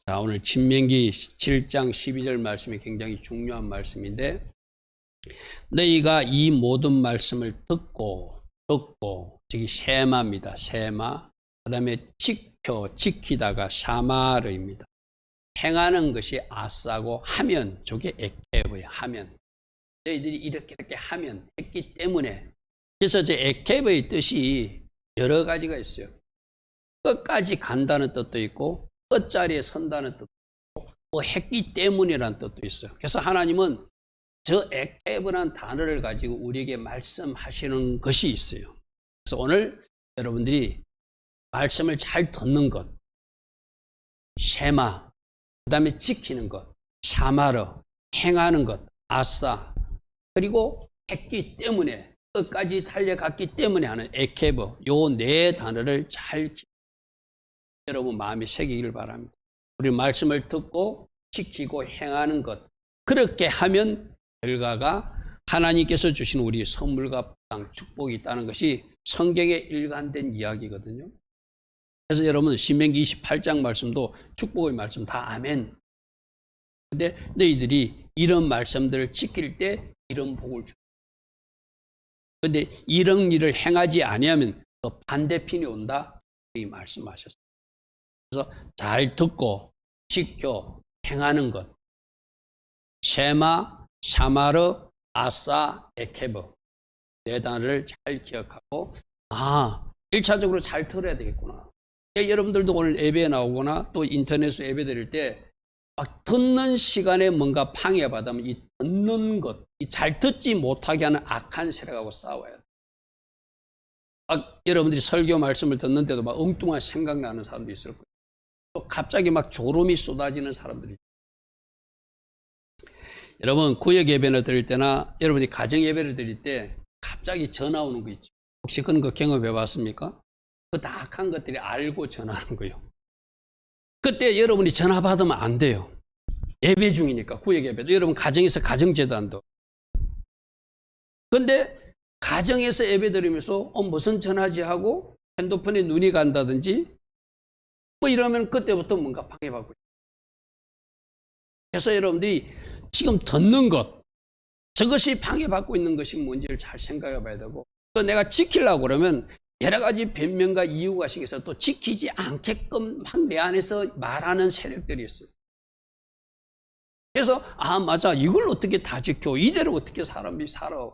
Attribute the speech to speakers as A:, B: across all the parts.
A: 자, 오늘 신명기 7장 12절 말씀이 굉장히 중요한 말씀인데, 너희가 이 모든 말씀을 듣고 저기 세마입니다. 세마. 그 다음에 지키다가 샤마르입니다. 행하는 것이 아싸고 하면, 저게 에케브예요. 하면. 너희들이 이렇게 하면 했기 때문에. 그래서 저 에케브의 뜻이 여러 가지가 있어요. 끝까지 간다는 뜻도 있고, 끝자리에 선다는 뜻도 있고, 뭐 했기 때문이라는 뜻도 있어요. 그래서 하나님은 저 에케브라는 단어를 가지고 우리에게 말씀하시는 것이 있어요. 그래서 오늘 여러분들이 말씀을 잘 듣는 것, 쉐마, 그 다음에 지키는 것, 샤마르, 행하는 것, 아싸, 그리고 했기 때문에, 끝까지 달려갔기 때문에 하는 에케브, 요 네 단어를 잘 여러분 마음에 새기기를 바랍니다. 우리 말씀을 듣고 지키고 행하는 것, 그렇게 하면 결과가 하나님께서 주신 우리 선물과 보상, 축복이 있다는 것이 성경에 일관된 이야기거든요. 그래서 여러분 신명기 28장 말씀도 축복의 말씀 다 아멘. 근데 너희들이 이런 말씀들을 지킬 때 이런 복을 주. 근데 이런 일을 행하지 아니하면 또 반대편이 온다. 이 말씀하셨어요. 그래서 잘 듣고 지켜 행하는 것. 쉐마, 샤마르, 아싸, 에케브. 네 단어를 잘 기억하고, 1차적으로 잘 들어야 되겠구나. 여러분들도 오늘 예배에 나오거나 또 인터넷으로 예배 드릴 때 막 듣는 시간에 뭔가 방해받으면 이 듣는 것, 이 잘 듣지 못하게 하는 악한 세력하고 싸워야 돼. 막 여러분들이 설교 말씀을 듣는데도 막 엉뚱한 생각나는 사람도 있을 거예요. 또 갑자기 막 졸음이 쏟아지는 사람들이 있어요. 여러분 구역 예배를 드릴 때나 여러분이 가정 예배를 드릴 때 갑자기 전화 오는 거 있죠. 혹시 그런 거 경험해 봤습니까? 그 다 악한 것들이 알고 전화하는 거예요. 그때 여러분이 전화 받으면 안 돼요. 예배 중이니까, 구역 예배도. 여러분 가정에서 가정재단도. 근데 가정에서 예배 드리면서 무슨 전화지 하고 핸드폰에 눈이 간다든지 뭐 이러면 그때부터 뭔가 방해받고 있어요. 그래서 여러분들이 지금 듣는 것, 저것이 방해받고 있는 것이 뭔지를 잘 생각해 봐야 되고, 또 내가 지키려고 그러면 여러 가지 변명과 이유가 생겨서 또 지키지 않게끔 막 내 안에서 말하는 세력들이 있어요. 그래서 맞아, 이걸 어떻게 다 지켜, 이대로 어떻게 사람이 살아,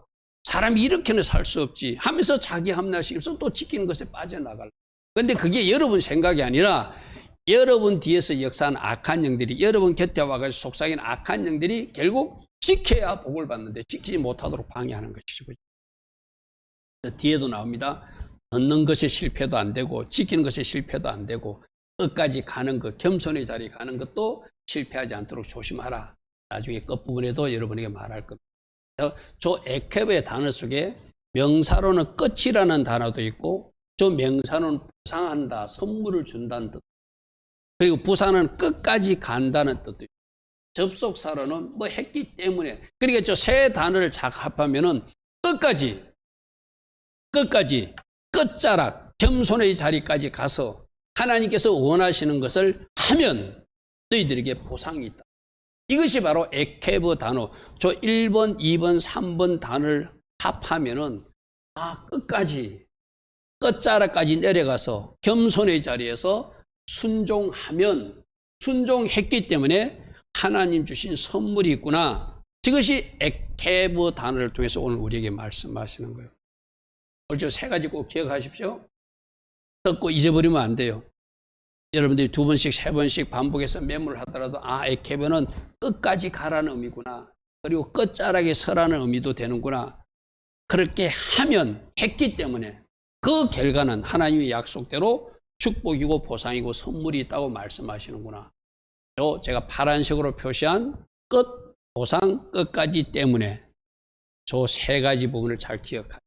A: 사람이 이렇게는 살 수 없지 하면서 자기 합리화시키면서 또 지키는 것에 빠져나갈. 근데 그게 여러분 생각이 아니라 여러분 뒤에서 역사하는 악한 영들이, 여러분 곁에 와가지고 속삭이는 악한 영들이 결국 지켜야 복을 받는데 지키지 못하도록 방해하는 것이죠. 뒤에도 나옵니다. 듣는 것에 실패도 안 되고 지키는 것에 실패도 안 되고 끝까지 가는 것, 겸손의 자리에 가는 것도 실패하지 않도록 조심하라. 나중에 끝부분에도 여러분에게 말할 겁니다. 저 에케브의 단어 속에 명사로는 끝이라는 단어도 있고, 저 명사는 보상한다, 선물을 준다는 뜻, 그리고 부사는 끝까지 간다는 뜻도 있고, 접속사로는 뭐 했기 때문에. 그러니까 저 세 단어를 작합하면은 끝까지 끝자락 겸손의 자리까지 가서 하나님께서 원하시는 것을 하면 너희들에게 보상이 있다. 이것이 바로 에케브 단어. 저 1번, 2번, 3번 단어를 합하면은 끝까지 끝자락까지 내려가서 겸손의 자리에서 순종하면, 순종했기 때문에 하나님 주신 선물이 있구나. 이것이 에케브 단어를 통해서 오늘 우리에게 말씀하시는 거예요. 오늘 저 세 가지 꼭 기억하십시오. 듣고 잊어버리면 안 돼요. 여러분들이 2번씩 3번씩 반복해서 메모를 하더라도 에케브는 끝까지 가라는 의미구나, 그리고 끝자락에 서라는 의미도 되는구나. 그렇게 하면, 했기 때문에 그 결과는 하나님의 약속대로 축복이고 보상이고 선물이 있다고 말씀하시는구나. 제가 파란색으로 표시한 끝, 보상, 끝까지 때문에 저 세 가지 부분을 잘 기억합니다.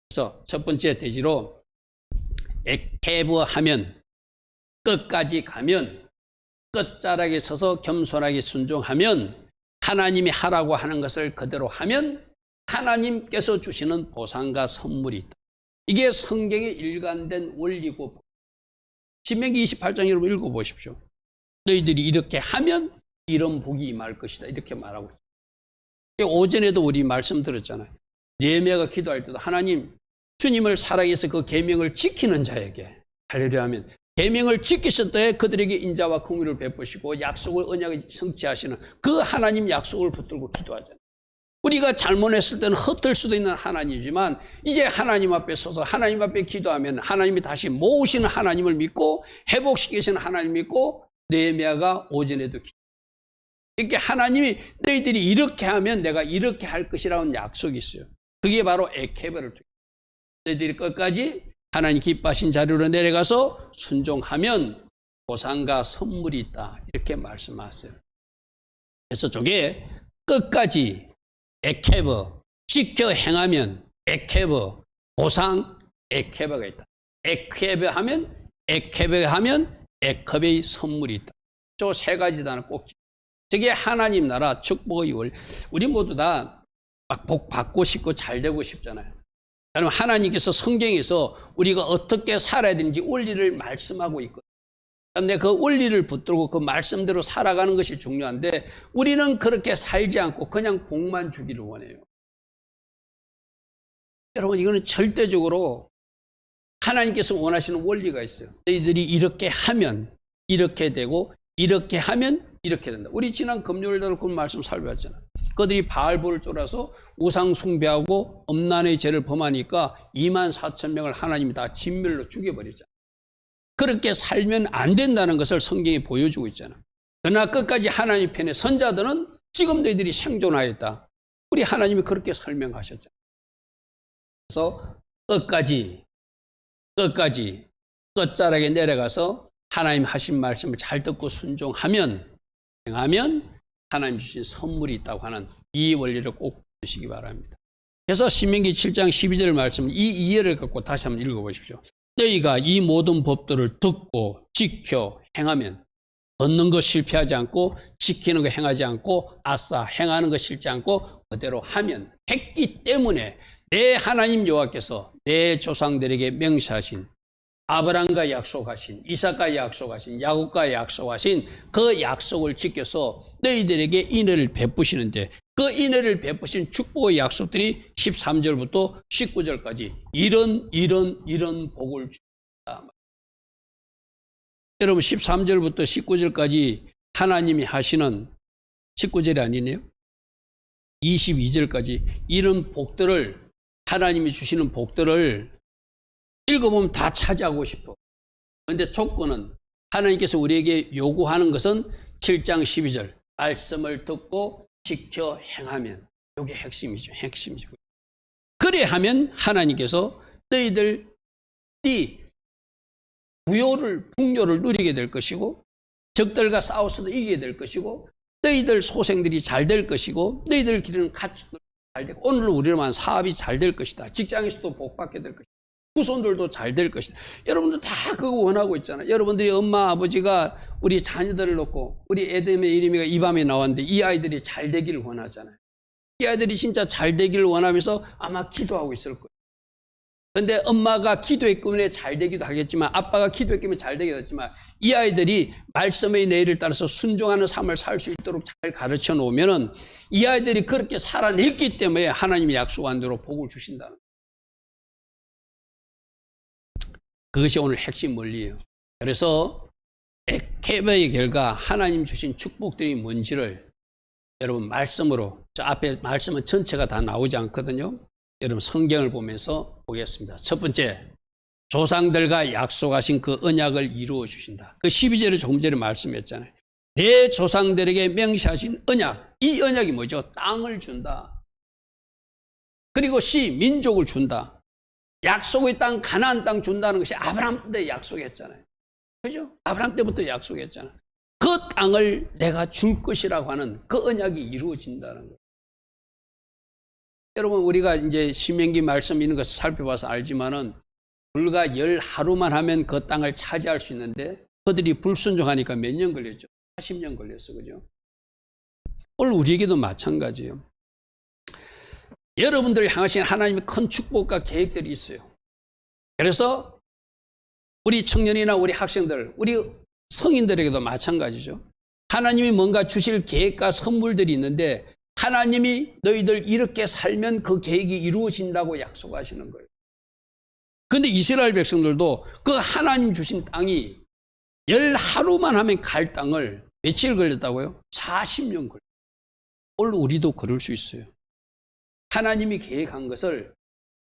A: 그래서 첫 번째 대지로 에케브 하면, 끝까지 가면, 끝자락에 서서 겸손하게 순종하면, 하나님이 하라고 하는 것을 그대로 하면 하나님께서 주시는 보상과 선물이 있다. 이게 성경의 일관된 원리고, 신명기 28장 여러분 읽어보십시오. 너희들이 이렇게 하면 이런 복이 임할 것이다. 이렇게 말하고 있어요. 오전에도 우리 말씀 들었잖아요. 느헤미야가 기도할 때도 하나님, 주님을 사랑해서 그 계명을 지키는 자에게 할렐루야 하면 계명을 지키실 때 그들에게 인자와 긍휼을 베푸시고 약속을 언약을 성취하시는 그 하나님 약속을 붙들고 기도하잖아요. 우리가 잘못했을 때는 헛될 수도 있는 하나님이지만 이제 하나님 앞에 서서 하나님 앞에 기도하면 하나님이 다시 모으시는 하나님을 믿고 회복시키시는 하나님 믿고 느헤미야가 오전에도 이렇게 하나님이 너희들이 이렇게 하면 내가 이렇게 할 것이라는 약속이 있어요. 그게 바로 에케베를 통해 너희들이 끝까지 하나님 기뻐하신 자리로 내려가서 순종하면 보상과 선물이 있다. 이렇게 말씀하세요. 그래서 저게 끝까지 에케버, 지켜 행하면 에케버, 보상 에케버가 있다. 에케버 하면 에케버의 선물이 있다. 저 세 가지 단어 꼭. 저게 하나님 나라 축복의 원. 우리 모두 다 막 복 받고 싶고 잘 되고 싶잖아요. 그럼 하나님께서 성경에서 우리가 어떻게 살아야 되는지 원리를 말씀하고 있거든요. 그런데 그 원리를 붙들고 그 말씀대로 살아가는 것이 중요한데 우리는 그렇게 살지 않고 그냥 복만 주기를 원해요. 여러분, 이거는 절대적으로 하나님께서 원하시는 원리가 있어요. 너희들이 이렇게 하면 이렇게 되고 이렇게 하면 이렇게 된다. 우리 지난 금요일날 그 말씀 살펴봤잖아요. 그들이 바알볼을 쫄아서 우상 숭배하고 엄난의 죄를 범하니까 24,000명을 하나님이 다 진멸로 죽여버리잖아요. 그렇게 살면 안 된다는 것을 성경이 보여주고 있잖아요. 그러나 끝까지 하나님 편의 선자들은 지금 너희들이 생존하였다. 우리 하나님이 그렇게 설명하셨잖아요. 그래서 끝자락에 내려가서 하나님 하신 말씀을 잘 듣고 순종하면 행하면 하나님 주신 선물이 있다고 하는 이 원리를 꼭 보시기 바랍니다. 그래서 신명기 7장 12절 말씀 이 이해를 갖고 다시 한번 읽어보십시오. 너희가 이 모든 법들을 듣고 지켜 행하면 얻는 것 실패하지 않고 지키는 거 행하지 않고 아싸 행하는 거 싫지 않고 그대로 하면 했기 때문에 내 하나님 여호와께서 내 조상들에게 명시하신 아브라함과 약속하신 이삭과 약속하신 야곱과 약속하신 그 약속을 지켜서 너희들에게 은혜를 베푸시는데 그 은혜를 베푸신 축복의 약속들이 13절부터 19절까지 이런 복을 주신다. 여러분 13절부터 19절까지 하나님이 하시는 19절이 아니네요. 22절까지 이런 복들을 하나님이 주시는 복들을 읽어보면 다 차지하고 싶어. 그런데 조건은 하나님께서 우리에게 요구하는 것은 7장 12절 말씀을 듣고 지켜 행하면 이게 핵심이죠. 그래 하면 하나님께서 너희들이 풍요를 누리게 될 것이고 적들과 싸워서도 이기게 될 것이고 너희들 소생들이 잘 될 것이고 너희들 기르는 가축들 잘 되고 오늘 우리로만 사업이 잘 될 것이다. 직장에서도 복받게 될 것이다. 후손들도 잘 될 것이다. 여러분들 다 그거 원하고 있잖아요. 여러분들이 엄마 아버지가 우리 자녀들을 놓고 우리 에덴의 이름이가 이 밤에 나왔는데 이 아이들이 잘 되기를 원하잖아요. 이 아이들이 진짜 잘 되기를 원하면서 아마 기도하고 있을 거예요. 그런데 엄마가 기도했기에 잘 되기도 하겠지만 아빠가 기도했기에 잘 되기도 하겠지만 이 아이들이 말씀의 내일을 따라서 순종하는 삶을 살 수 있도록 잘 가르쳐 놓으면 이 아이들이 그렇게 살아냈기 때문에 하나님이 약속한 대로 복을 주신다는 거예요. 그것이 오늘 핵심 원리예요. 그래서 에케베의 결과 하나님 주신 축복들이 뭔지를 여러분 말씀으로 저 앞에 말씀은 전체가 다 나오지 않거든요. 여러분 성경을 보면서 보겠습니다. 첫 번째, 조상들과 약속하신 그 언약을 이루어 주신다. 그 12절에 조금 전에 말씀했잖아요. 내 조상들에게 명시하신 언약. 이 언약이 뭐죠? 땅을 준다. 그리고 민족을 준다. 약속의 땅, 가나안 땅 준다는 것이 아브라함 때 약속했잖아요. 그죠? 아브라함 때부터 약속했잖아요. 그 땅을 내가 줄 것이라고 하는 그 언약이 이루어진다는 거예요. 여러분, 우리가 이제 신명기 말씀 있는 것을 살펴봐서 알지만은 불과 10하루만 하면 그 땅을 차지할 수 있는데 그들이 불순종하니까 몇 년 걸렸죠? 40년 걸렸어. 그죠? 오늘 우리에게도 마찬가지예요. 여러분들을 향하신 하나님의 큰 축복과 계획들이 있어요. 그래서 우리 청년이나 우리 학생들, 우리 성인들에게도 마찬가지죠. 하나님이 뭔가 주실 계획과 선물들이 있는데 하나님이 너희들 이렇게 살면 그 계획이 이루어진다고 약속하시는 거예요. 그런데 이스라엘 백성들도 그 하나님 주신 땅이 10하루만 하면 갈 땅을 며칠 걸렸다고요? 40년 걸렸어요. 오늘 우리도 그럴 수 있어요. 하나님이 계획한 것을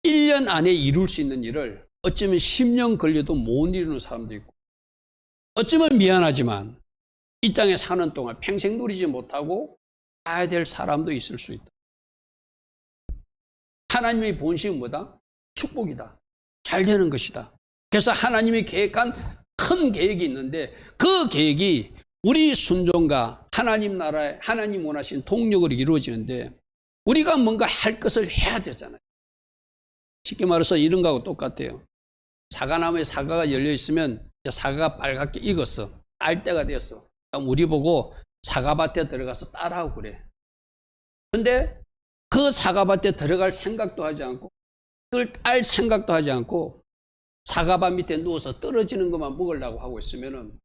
A: 1년 안에 이룰 수 있는 일을 어쩌면 10년 걸려도 못 이루는 사람도 있고, 어쩌면 미안하지만 이 땅에 사는 동안 평생 누리지 못하고 가야 될 사람도 있을 수 있다. 하나님의 본심은 뭐다? 축복이다. 잘 되는 것이다. 그래서 하나님이 계획한 큰 계획이 있는데 그 계획이 우리 순종과 하나님 나라에 하나님 원하신 동력으로 이루어지는데 우리가 뭔가 할 것을 해야 되잖아요. 쉽게 말해서 이런 거하고 똑같아요. 사과나무에 사과가 열려 있으면 사과가 빨갛게 익었어. 딸 때가 되었어. 그럼 우리 보고 사과밭에 들어가서 따라하고 그래. 근데 그 사과밭에 들어갈 생각도 하지 않고 그걸 딸 생각도 하지 않고 사과밭 밑에 누워서 떨어지는 것만 먹으려고 하고 있으면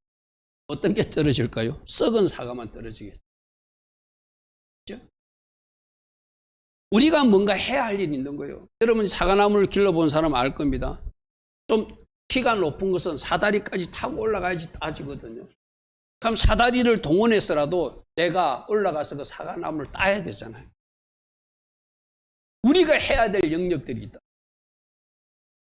A: 어떤 게 떨어질까요? 썩은 사과만 떨어지겠죠. 그렇죠? 우리가 뭔가 해야 할 일이 있는 거예요. 여러분 사과나무를 길러본 사람 알 겁니다. 좀 키가 높은 것은 사다리까지 타고 올라가야지 따지거든요. 그럼 사다리를 동원해서라도 내가 올라가서 그 사과나무를 따야 되잖아요. 우리가 해야 될 영역들이 있다.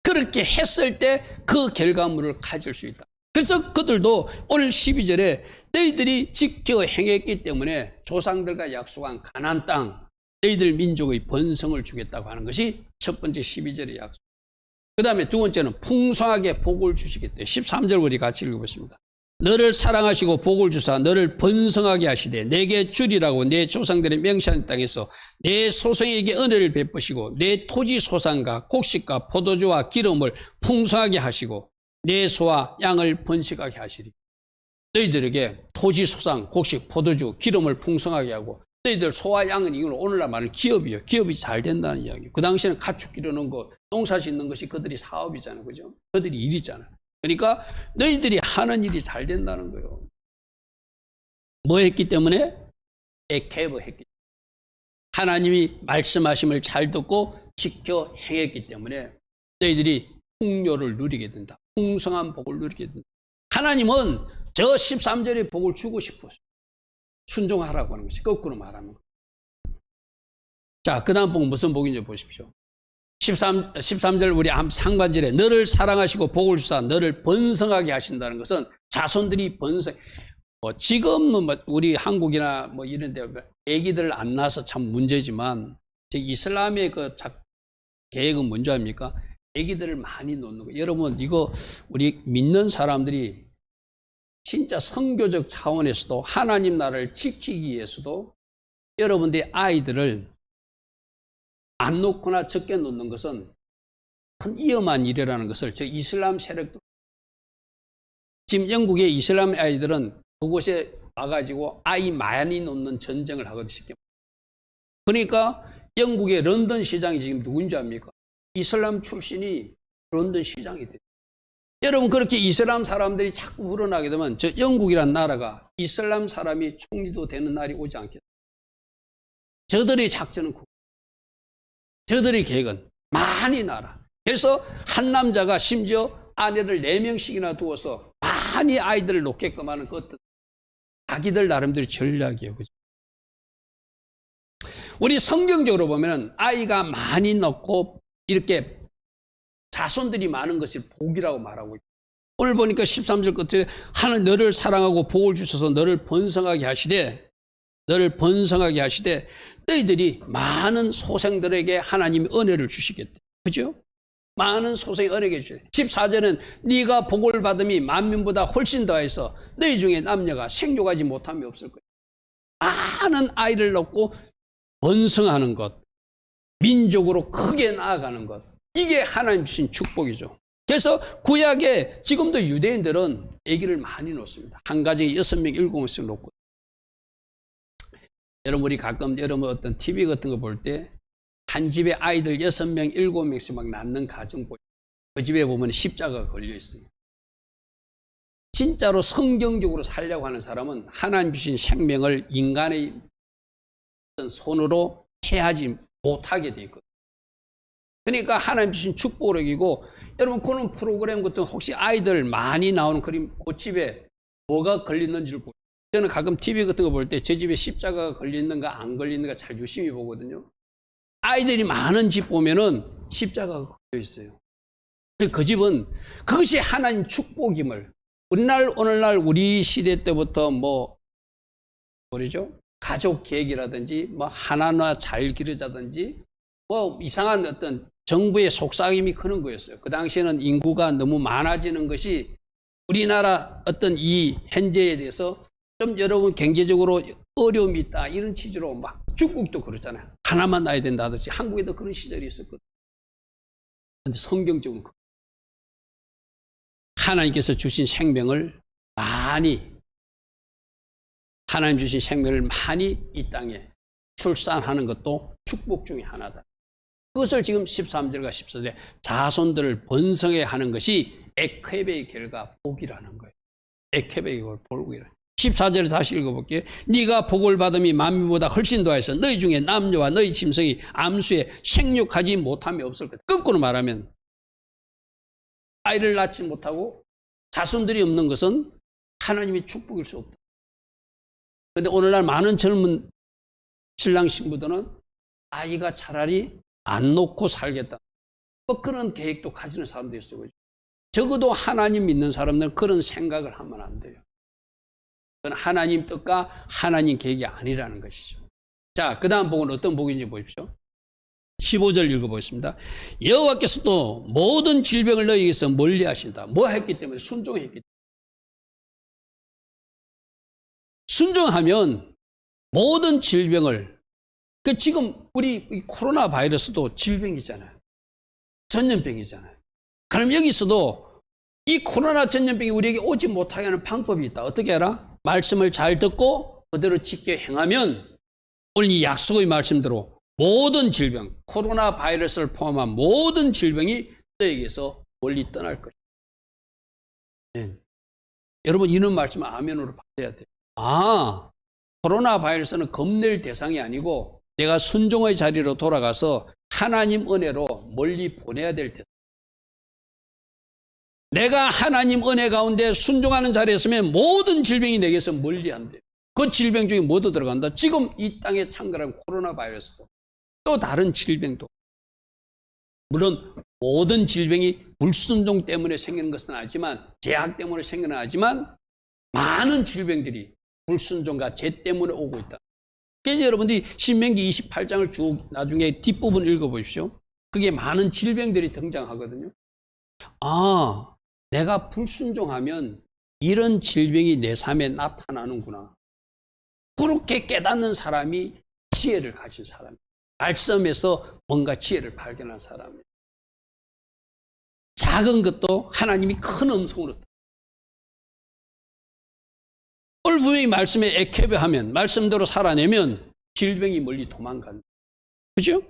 A: 그렇게 했을 때 그 결과물을 가질 수 있다. 그래서 그들도 오늘 12절에 너희들이 지켜 행했기 때문에 조상들과 약속한 가나안 땅 너희들 민족의 번성을 주겠다고 하는 것이 첫 번째 12절의 약속. 그 다음에 두 번째는 풍성하게 복을 주시겠대요. 13절 우리 같이 읽어보십니다. 너를 사랑하시고 복을 주사 너를 번성하게 하시되 내게 주리라고 내 조상들의 명시한 땅에서 내 소생에게 은혜를 베푸시고 내 토지 소산과 곡식과 포도주와 기름을 풍성하게 하시고 내 소와 양을 번식하게 하시리. 너희들에게 토지 소산, 곡식, 포도주, 기름을 풍성하게 하고 너희들 소와 양은 이건 오늘날 말하는 기업이에요. 기업이 잘 된다는 이야기예요. 그 당시에는 가축 기르는 거, 농사 짓는 것이 그들이 사업이잖아요. 그죠? 그들이 일이잖아요. 그러니까 너희들이 하는 일이 잘 된다는 거예요. 뭐 했기 때문에? 에케브 했기 때문에. 하나님이 말씀하심을 잘 듣고 지켜 행했기 때문에 너희들이 풍요를 누리게 된다. 풍성한 복을 누리게 된다. 하나님은 저 13절의 복을 주고 싶었어요. 순종하라고 하는 것이 거꾸로 말하는 거예요. 자, 그 다음 복 무슨 복인지 보십시오. 13절 우리 상반절에 너를 사랑하시고 복을 주사 너를 번성하게 하신다는 것은 자손들이 번성. 지금은 우리 한국이나 뭐 이런 데 애기들 안 낳아서 참 문제지만 이슬람의 그 계획은 뭔지 압니까? 애기들을 많이 놓는 거예요. 여러분 이거 우리 믿는 사람들이 진짜 선교적 차원에서도 하나님 나라를 지키기 위해서도 여러분들이 아이들을 안 놓거나 적게 놓는 것은 큰 위험한 일이라는 것을 저 이슬람 세력도 지금 영국의 이슬람 아이들은 그곳에 와가지고 아이 많이 놓는 전쟁을 하거든요. 쉽게. 그러니까 영국의 런던 시장이 지금 누군지 압니까? 이슬람 출신이 런던 시장이 돼요. 여러분 그렇게 이슬람 사람들이 자꾸 불어나게 되면 저 영국이란 나라가 이슬람 사람이 총리도 되는 날이 오지 않겠어요? 저들의 작전은 저들의 계획은 많이 나라. 그래서 한 남자가 심지어 아내를 4명씩이나 두어서 많이 아이들을 놓게끔 하는 것들 자기들 나름대로 전략이에요. 그죠? 우리 성경적으로 보면 아이가 많이 넣고 이렇게 자손들이 많은 것이 복이라고 말하고 있고 오늘 보니까 13절 끝에 하나님 너를 사랑하고 복을 주셔서 너를 번성하게 하시되 너희들이 많은 소생들에게 하나님이 은혜를 주시겠대. 그죠? 많은 소생이 은혜를 주시대. 14절은 네가 복을 받음이 만민보다 훨씬 더해서 너희 중에 남녀가 생육하지 못함이 없을 거야. 많은 아이를 낳고 번성하는 것, 민족으로 크게 나아가는 것, 이게 하나님 주신 축복이죠. 그래서 구약에 지금도 유대인들은 아기를 많이 놓습니다. 한 가정에 6명, 7명씩 놓고. 여러분 우리 가끔 여러분 어떤 TV 같은 거 볼 때 한 집에 아이들 6명, 7명씩 막 낳는 가정 보죠. 그 집에 보면 십자가가 걸려 있어요. 진짜로 성경적으로 살려고 하는 사람은 하나님 주신 생명을 인간의 손으로 해하지 못하게 돼 있거든요. 그러니까 하나님 주신 축복을 여기고, 여러분 그런 프로그램 같은 혹시 아이들 많이 나오는 그림 그 집에 뭐가 걸렸는지를 보고, 저는 가끔 TV 같은 거 볼 때 제 집에 십자가가 걸렸는가 안 걸렸는가 잘 유심히 보거든요. 아이들이 많은 집 보면은 십자가가 걸려 있어요. 그 집은 그것이 하나님 축복임을, 오늘날 우리 시대 때부터 뭐죠? 가족 계획이라든지 뭐 하나하나 잘 기르자든지 뭐 이상한 어떤 정부의 속삭임이 그런 거였어요. 그 당시에는 인구가 너무 많아지는 것이 우리나라 어떤 이 현재에 대해서 좀 여러분 경제적으로 어려움이 있다 이런 취지로 막, 중국도 그렇잖아요. 하나만 낳아야 된다 하듯이 한국에도 그런 시절이 있었거든요. 그런데 성경적으로 하나님께서 주신 생명을 많이, 하나님 주신 생명을 많이 이 땅에 출산하는 것도 축복 중에 하나다. 그것을 지금 13절과 14절에 자손들을 번성해 하는 것이 에케베의 결과 복이라는 거예요. 에케베의 복이라는. 14절에 다시 읽어볼게요. 네가 복을 받음이 만민보다 훨씬 더해서 너희 중에 남녀와 너희 짐승이 암수에 생육하지 못함이 없을 것. 거꾸로 말하면 아이를 낳지 못하고 자손들이 없는 것은 하나님의 축복일 수 없다. 그런데 오늘날 많은 젊은 신랑 신부들은 아이가 차라리 안 놓고 살겠다, 뭐 그런 계획도 가지는 사람도 있어요. 적어도 하나님 믿는 사람들은 그런 생각을 하면 안 돼요. 그건 하나님 뜻과 하나님 계획이 아니라는 것이죠. 자, 그 다음 복은 어떤 복인지 보십시오. 15절 읽어보겠습니다. 여호와께서도 모든 질병을 너희에게서 멀리 하신다. 뭐 했기 때문에? 순종했기 때문에. 순종하면 모든 질병을, 지금 우리 이 코로나 바이러스도 질병이잖아요. 전염병이잖아요. 그럼 여기서도 이 코로나 전염병이 우리에게 오지 못하게 하는 방법이 있다. 어떻게 알아? 말씀을 잘 듣고 그대로 지켜 행하면 오늘 이 약속의 말씀대로 모든 질병, 코로나 바이러스를 포함한 모든 질병이 너에게서 멀리 떠날 것이다. 네. 여러분 이런 말씀을 아멘으로 받아야 돼요. 아, 코로나 바이러스는 겁낼 대상이 아니고 내가 순종의 자리로 돌아가서 하나님 은혜로 멀리 보내야 될 대상. 내가 하나님 은혜 가운데 순종하는 자리에 있으면 모든 질병이 내게서 멀리한대요. 그 질병 중에 뭐도 들어간다. 지금 이 땅에 창궐한 코로나 바이러스도, 또 다른 질병도. 물론 모든 질병이 불순종 때문에 생기는 것은 아니지만, 제약 때문에 생기는 아니지만 많은 질병들이 불순종과 죄 때문에 오고 있다. 그래서 여러분들이 신명기 28장을 쭉 나중에 뒷부분 읽어보십시오. 그게 많은 질병들이 등장하거든요. 아, 내가 불순종하면 이런 질병이 내 삶에 나타나는구나. 그렇게 깨닫는 사람이 지혜를 가진 사람이에요. 말씀에서 뭔가 지혜를 발견한 사람이에요. 작은 것도 하나님이 큰 음성으로. 오늘 분명히 말씀에 에케베하면, 말씀대로 살아내면 질병이 멀리 도망간다. 그죠?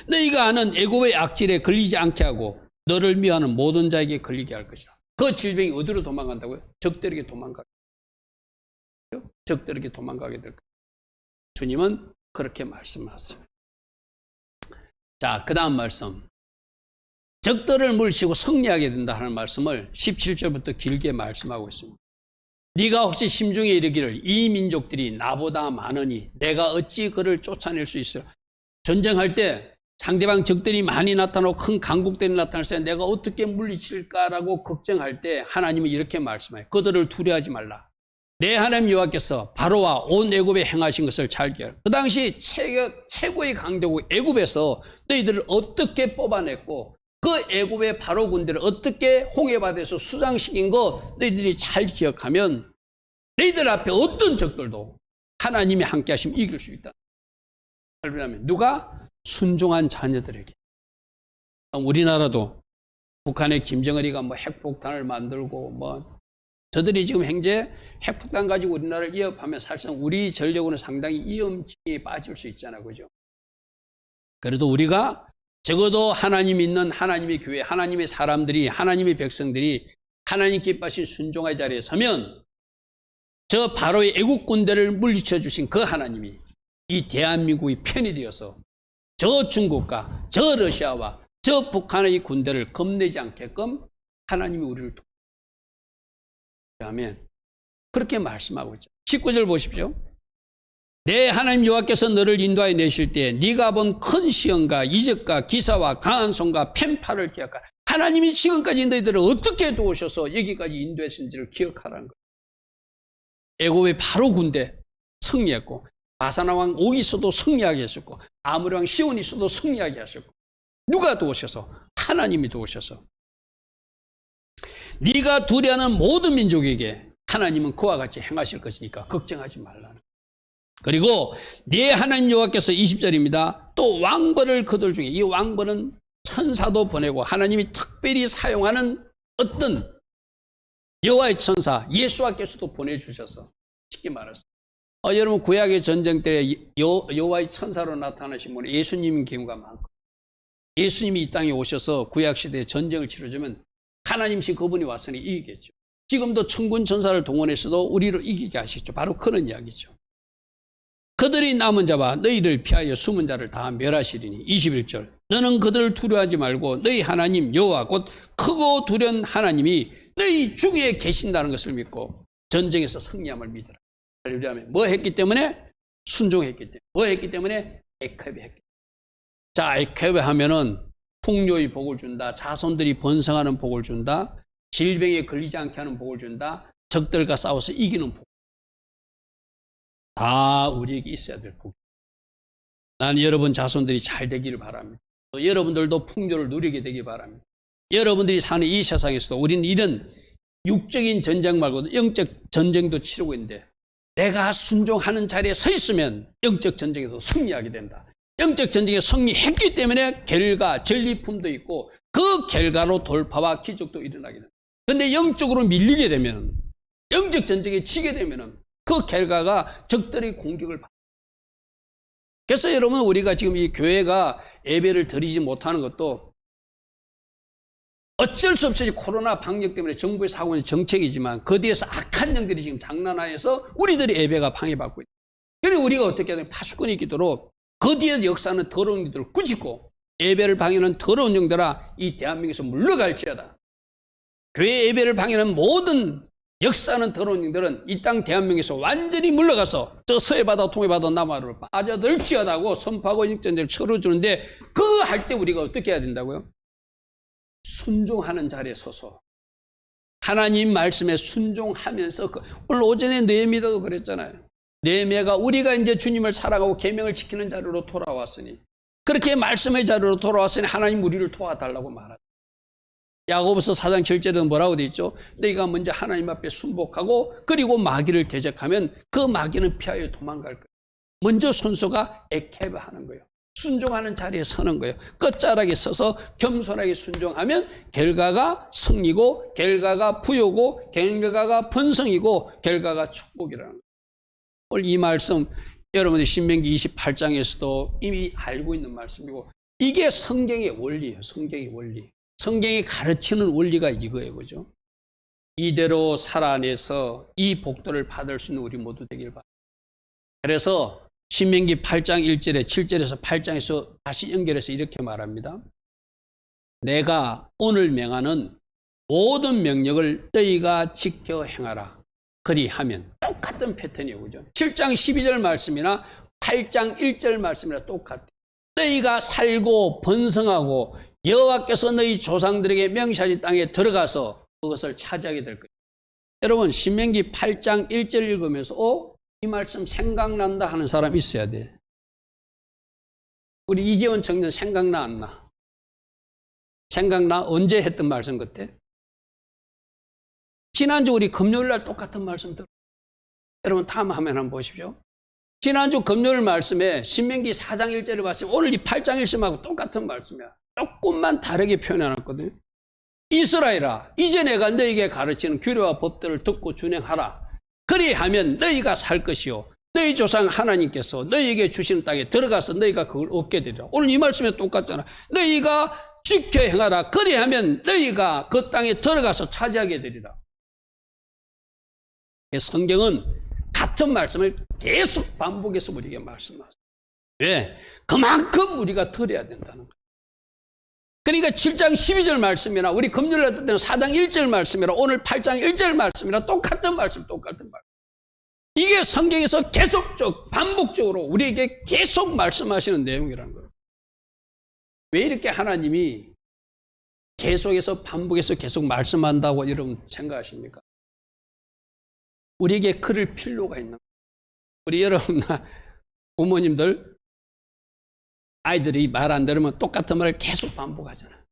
A: 너희가 아는 애굽의 악질에 걸리지 않게 하고 너를 미워하는 모든 자에게 걸리게 할 것이다. 그 질병이 어디로 도망간다고요? 적들에게 도망가게. 적들에게 도망가게 될 거예요. 주님은 그렇게 말씀하세요. 자, 그 다음 말씀. 적들을 물리치고 승리하게 된다 하는 말씀을 17절부터 길게 말씀하고 있습니다. 네가 혹시 심중에 이르기를 이 민족들이 나보다 많으니 내가 어찌 그를 쫓아낼 수 있어요? 전쟁할 때 상대방 적들이 많이 나타나고 큰 강국들이 나타날 때 내가 어떻게 물리칠까라고 걱정할 때 하나님은 이렇게 말씀해요. 그들을 두려워하지 말라. 내 하나님 여호와께서 바로와 온 애굽에 행하신 것을 잘 기억하라. 그 당시 최고의 강대국 애굽에서 너희들을 어떻게 뽑아냈고 그 애굽의 바로 군대를 어떻게 홍해바다에서 수장시킨 거 너희들이 잘 기억하면 너희들 앞에 어떤 적들도 하나님이 함께 하시면 이길 수 있다. 설명하면 누가? 순종한 자녀들에게. 우리나라도 북한의 김정은이가 뭐 핵폭탄을 만들고 뭐 저들이 지금 현재 핵폭탄 가지고 우리나라를 위협하면 사실상 우리 전력으로는 상당히 위험에 빠질 수 있잖아요. 그죠? 그래도 우리가 적어도 하나님 있는 하나님의 교회, 하나님의 사람들이, 하나님의 백성들이 하나님 기뻐하신 순종의 자리에 서면 저 바로의 애국 군대를 물리쳐 주신 그 하나님이 이 대한민국의 편이 되어서 저 중국과 저 러시아와 저 북한의 군대를 겁내지 않게끔 하나님이 우리를 도와주면 그렇게 말씀하고 있죠. 19절 보십시오. 내 하나님 여호와께서 너를 인도하여 내실 때 네가 본 큰 시험과 이적과 기사와 강한 손과 펜팔을 기억하라. 하나님이 지금까지 너희들을 어떻게 도우셔서 여기까지 인도했는지를 기억하라는 거예요. 애굽의 바로 군대 승리했고 바사나 왕 오기서도 승리하게 하셨고 아모리 왕 시온이서도 승리하게 하셨고 누가 도우셔서? 하나님이 도우셔서. 네가 두려워하는 모든 민족에게 하나님은 그와 같이 행하실 것이니까 걱정하지 말라는. 그리고 네 하나님 여호와께서 20절입니다. 또 왕벌을 그들 중에, 이 왕벌은 천사도 보내고 하나님이 특별히 사용하는 어떤 여호와의 천사 예수와께서도 보내주셔서, 쉽게 말해서 여러분 구약의 전쟁 때 여호와의 천사로 나타나신 분은 예수님인 경우가 많고, 예수님이 이 땅에 오셔서 구약시대에 전쟁을 치러주면 하나님이신 그분이 왔으니 이기겠죠. 지금도 천군 천사를 동원해서도 우리를 이기게 하시죠. 바로 그런 이야기죠. 그들이 남은 자와 너희를 피하여 숨은 자를 다 멸하시리니. 21절 너는 그들을 두려워하지 말고 너희 하나님 여호와 곧 크고 두려운 하나님이 너희 중에 계신다는 것을 믿고 전쟁에서 승리함을 믿으라. 할렐루야. 뭐 했기 때문에? 순종했기 때문에. 뭐 했기 때문에? 에케베 했기 때문에. 자, 에케베 하면은 풍요의 복을 준다, 자손들이 번성하는 복을 준다, 질병에 걸리지 않게 하는 복을 준다, 적들과 싸워서 이기는 복. 다 우리에게 있어야 될 복. 난 여러분 자손들이 잘 되기를 바랍니다. 또 여러분들도 풍요를 누리게 되기 바랍니다. 여러분들이 사는 이 세상에서도 우리는 이런 육적인 전쟁 말고도 영적 전쟁도 치르고 있는데, 내가 순종하는 자리에 서 있으면 영적 전쟁에서 승리하게 된다. 영적 전쟁에 승리했기 때문에 결과, 전리품도 있고 그 결과로 돌파와 기적도 일어나게 된다. 그런데 영적으로 밀리게 되면, 영적 전쟁에 지게 되면 그 결과가 적들의 공격을 받습니다. 그래서 여러분 우리가 지금 이 교회가 예배를 드리지 못하는 것도 어쩔 수 없이 코로나 방역 때문에 정부의 사고는 정책이지만 그 뒤에서 악한 영들이 지금 장난하여서 우리들의 예배가 방해받고 있다. 그래서 우리가 어떻게 해야 되냐, 파수꾼이 있도록 그 뒤에 역사는 더러운 영들을 꾸짖고 예배를 방해하는 더러운 영들아 이 대한민국에서 물러갈지어다. 교회 예배를 방해하는 모든 역사는 더러운 영들은 이 땅 대한민국에서 완전히 물러가서 저 서해바다 통해바다 남하로 빠져들지어다고 선포하고 영전쟁을 치러주는데, 그 할 때 우리가 어떻게 해야 된다고요? 순종하는 자리에 서서 하나님 말씀에 순종하면서, 오늘 오전에 느헤미야도 그랬잖아요. 느헤미야가 우리가 이제 주님을 사랑하고 계명을 지키는 자리로 돌아왔으니, 그렇게 말씀의 자리로 돌아왔으니 하나님 우리를 도와달라고 말하죠. 야고보서 4장 7절에는 뭐라고 되어 있죠? 너희가 먼저 하나님 앞에 순복하고 그리고 마귀를 대적하면 그 마귀는 피하여 도망갈 거예요. 먼저 순서가 에케베 하는 거예요. 순종하는 자리에 서는 거예요. 끝자락에 서서 겸손하게 순종하면 결과가 승리고, 결과가 부요고, 결과가 번성이고, 결과가 축복이라는 거예요. 오늘 이 말씀 여러분들이 신명기 28장에서도 이미 알고 있는 말씀이고, 이게 성경의 원리예요. 성경의 원리. 성경이 가르치는 원리가 이거예요. 그죠? 이대로 살아내서 이 복도를 받을 수 있는 우리 모두 되길 바랍니다. 그래서 신명기 8장 1절에 7절에서 8장에서 다시 연결해서 이렇게 말합니다. 내가 오늘 명하는 모든 명령을 너희가 지켜 행하라. 그리하면, 똑같은 패턴이에요. 그죠? 7장 12절 말씀이나 8장 1절 말씀이나 똑같아요. 너희가 살고 번성하고 여호와께서 너희 조상들에게 명시하신 땅에 들어가서 그것을 차지하게 될 거예요. 여러분 신명기 8장 1절 읽으면서 이 말씀 생각난다 하는 사람 있어야 돼. 우리 이재원 청년 생각나 안 나? 생각나? 언제 했던 말씀 같아? 지난주 우리 금요일날 똑같은 말씀 들어요. 여러분 다음 화면 한번 보십시오. 지난주 금요일 말씀에 신명기 4장 1절을 봤으면 오늘 이 8장 1절하고 똑같은 말씀이야. 조금만 다르게 표현해놨거든요. 이스라엘아, 이제 내가 너희에게 가르치는 규례와 법들을 듣고 준행하라. 그리하면 너희가 살 것이요 너희 조상 하나님께서 너희에게 주시는 땅에 들어가서 너희가 그걸 얻게 되리라. 오늘 이 말씀에 똑같잖아. 너희가 지켜 행하라. 그리하면 너희가 그 땅에 들어가서 차지하게 되리라. 성경은 같은 말씀을 계속 반복해서 우리에게 말씀하세요. 왜? 그만큼 우리가 들어야 된다는 거예요. 그러니까 7장 12절 말씀이나 우리 금요일 날 때는 4장 1절 말씀이나 오늘 8장 1절 말씀이나 똑같은 말씀. 이게 성경에서 계속적 반복적으로 우리에게 계속 말씀하시는 내용이라는 거예요. 왜 이렇게 하나님이 계속해서 반복해서 계속 말씀한다고 여러분 생각하십니까? 우리에게 그럴 필요가 있는 거예요. 우리 여러분나 부모님들 아이들이 말 안 들으면 똑같은 말을 계속 반복하잖아.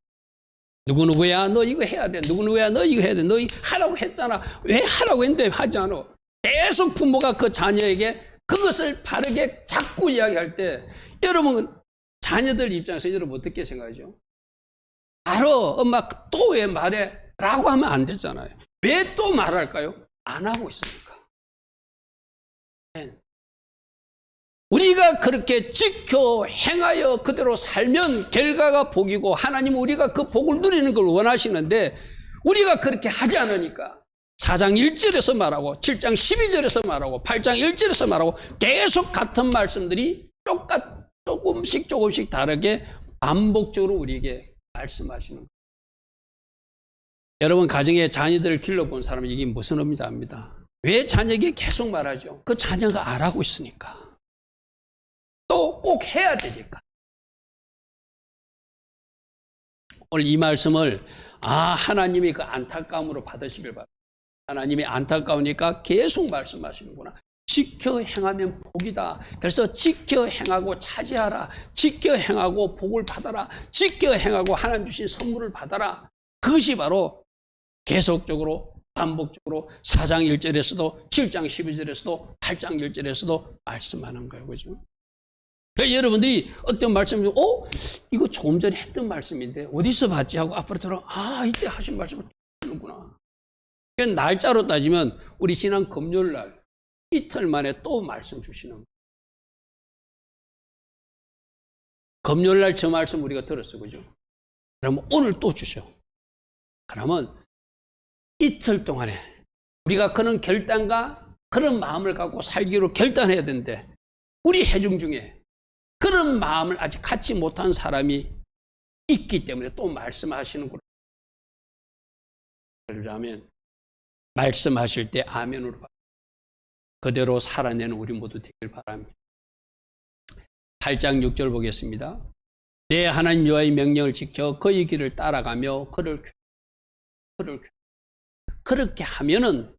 A: 누구누구야 너 이거 해야 돼. 누구누구야 너 이거 해야 돼. 너 하라고 했잖아. 왜 하라고 했는데 하지 않아. 계속 부모가 그 자녀에게 그것을 바르게 자꾸 이야기할 때 여러분 자녀들 입장에서 여러분 어떻게 생각하죠? 알아. 엄마 또 왜 말해? 라고 하면 안 되잖아요. 왜 또 말할까요? 안 하고 있으니까. 우리가 그렇게 지켜 행하여 그대로 살면 결과가 복이고 하나님은 우리가 그 복을 누리는 걸 원하시는데 우리가 그렇게 하지 않으니까 4장 1절에서 말하고 7장 12절에서 말하고 8장 1절에서 말하고 계속 같은 말씀들이 조금씩 다르게 반복적으로 우리에게 말씀하시는 거예요. 여러분 가정에 자녀들을 길러본 사람은 이게 무슨 의미인지 압니다. 왜 자녀에게 계속 말하죠? 그 자녀가 안 하고 있으니까. 또 꼭 해야 되니까. 오늘 이 말씀을 하나님이 그 안타까움으로 받으시길 바랍니다. 하나님이 안타까우니까 계속 말씀하시는구나. 지켜 행하면 복이다. 그래서 지켜 행하고 차지하라. 지켜 행하고 복을 받아라. 지켜 행하고 하나님 주신 선물을 받아라. 그것이 바로 계속적으로 반복적으로 4장 1절에서도 7장 12절에서도 8장 1절에서도 말씀하는 거예요. 그죠? 그러니까 여러분들이 어떤 말씀을 이거 조금 전에 했던 말씀인데 어디서 봤지 하고 앞으로 들어 이때 하신 말씀을 하는구나. 그러니까 날짜로 따지면 우리 지난 금요일 날 이틀 만에 또 말씀 주시는 거예요. 금요일 날 저 말씀 우리가 들었어요. 그죠? 그러면 오늘 또 주셔. 그러면 이틀 동안에 우리가 그런 결단과 그런 마음을 갖고 살기로 결단해야 되는데 우리 회중 중에 그런 마음을 아직 갖지 못한 사람이 있기 때문에 또 말씀하시는구나. 그러면 말씀하실 때 아멘으로 그대로 살아내는 우리 모두 되길 바랍니다. 8장 6절 보겠습니다. 내 하나님 여호와의 명령을 지켜 그의 길을 따라가며 그렇게 하면은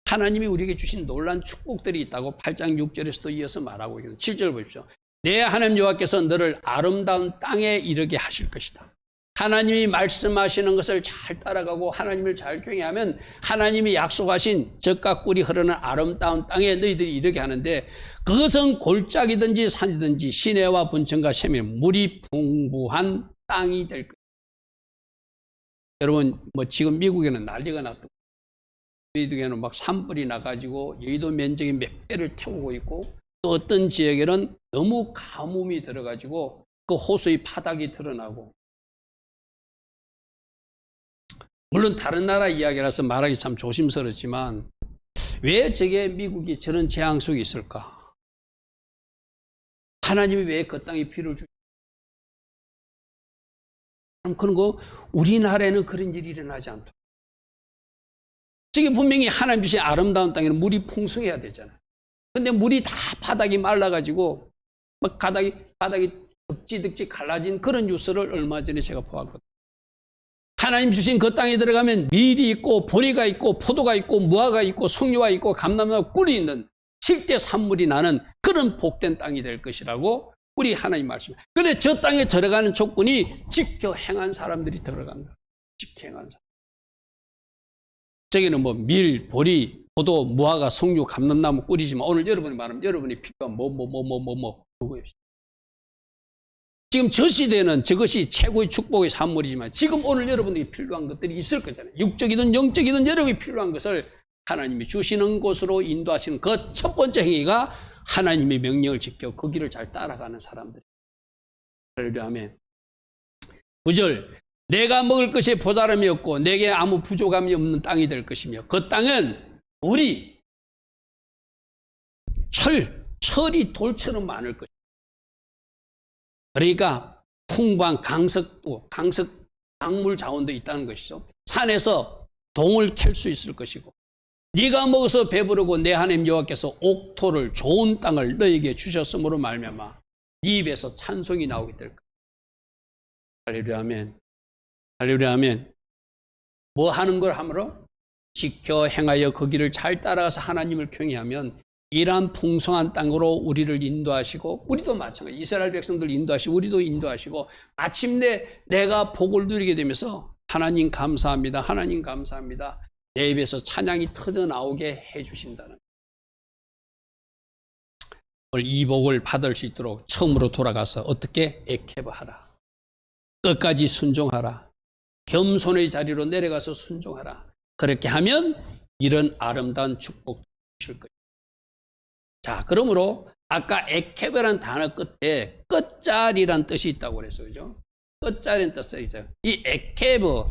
A: 하나님이 우리에게 주신 놀라운 축복들이 있다고 8장 6절에서도 이어서 말하고 있습니다. 7절 보십시오. 내 하나님 여호와께서 너를 아름다운 땅에 이르게 하실 것이다. 하나님이 말씀하시는 것을 잘 따라가고 하나님을 잘 경외하면 하나님이 약속하신 젖과 꿀이 흐르는 아름다운 땅에 너희들이 이르게 하는데 그것은 골짜기든지 산이든지 시내와 분천과 샘이 물이 풍부한 땅이 될 것이다. 여러분 지금 미국에는 난리가 났던 미국에는 막 산불이 나가지고 여의도 면적이 몇 배를 태우고 있고 또 어떤 지역에는 너무 가뭄이 들어가지고 그 호수의 바닥이 드러나고 물론 다른 나라 이야기라서 말하기 참 조심스럽지만 왜 저게 미국이 저런 재앙 속에 있을까? 하나님이 왜 그 땅에 비를 주지? 그런 거 우리나라에는 그런 일이 일어나지 않도록 저게 분명히 하나님 주신 아름다운 땅에는 물이 풍성해야 되잖아요. 근데 물이 다 바닥이 말라가지고 막 바닥이 득지 갈라진 그런 뉴스를 얼마 전에 제가 보았거든요. 하나님 주신 그 땅에 들어가면 밀이 있고 보리가 있고 포도가 있고 무화과 있고 석류가 있고 감람나무 꿀이 있는 7대 산물이 나는 그런 복된 땅이 될 것이라고 우리 하나님 말씀입니다. 그런데 저 땅에 들어가는 조건이 지켜 행한 사람들이 들어간다. 지켜 행한 사람. 저기는 뭐 밀, 보리, 포도, 무화과, 석류, 감람나무 꿀이지만 오늘 여러분이 말하면 여러분이 필요한 그거예요. 지금 저 시대는 저것이 최고의 축복의 산물이지만 지금 오늘 여러분들이 필요한 것들이 있을 거잖아요. 육적이든 영적이든 여러분이 필요한 것을 하나님이 주시는 곳으로 인도하시는 그 첫 번째 행위가 하나님의 명령을 지켜 그 길을 잘 따라가는 사람들. 그러려 하면 9절 내가 먹을 것이 보다름이 없고 내게 아무 부족함이 없는 땅이 될 것이며 그 땅은 돌이 철이 돌처럼 많을 것이다. 그러니까 풍부한 강물 자원도 있다는 것이죠. 산에서 동을 캘 수 있을 것이고 네가 먹어서 배부르고 내 하나님 여호와께서 옥토를 좋은 땅을 너에게 주셨으므로 말미암아 네 입에서 찬송이 나오게 될 것이다. 할렐루야 아멘. 할렐루야 아멘. 뭐 하는 걸 함으로? 지켜 행하여 그 길을 잘 따라가서 하나님을 경외하면 이러한 풍성한 땅으로 우리를 인도하시고 우리도 마찬가지 이스라엘 백성들 인도하시고 우리도 인도하시고 마침내 내가 복을 누리게 되면서 하나님 감사합니다. 하나님 감사합니다. 내 입에서 찬양이 터져나오게 해주신다는 오늘 이 복을 받을 수 있도록 처음으로 돌아가서 어떻게 에케브하라. 끝까지 순종하라. 겸손의 자리로 내려가서 순종하라. 그렇게 하면 이런 아름다운 축복 주실 것입니다. 자, 그러므로 아까 에케브라는 단어 끝에 끝자리란 뜻이 있다고 그래서 그죠? 끝자리는 뜻이 있어요. 이 에케브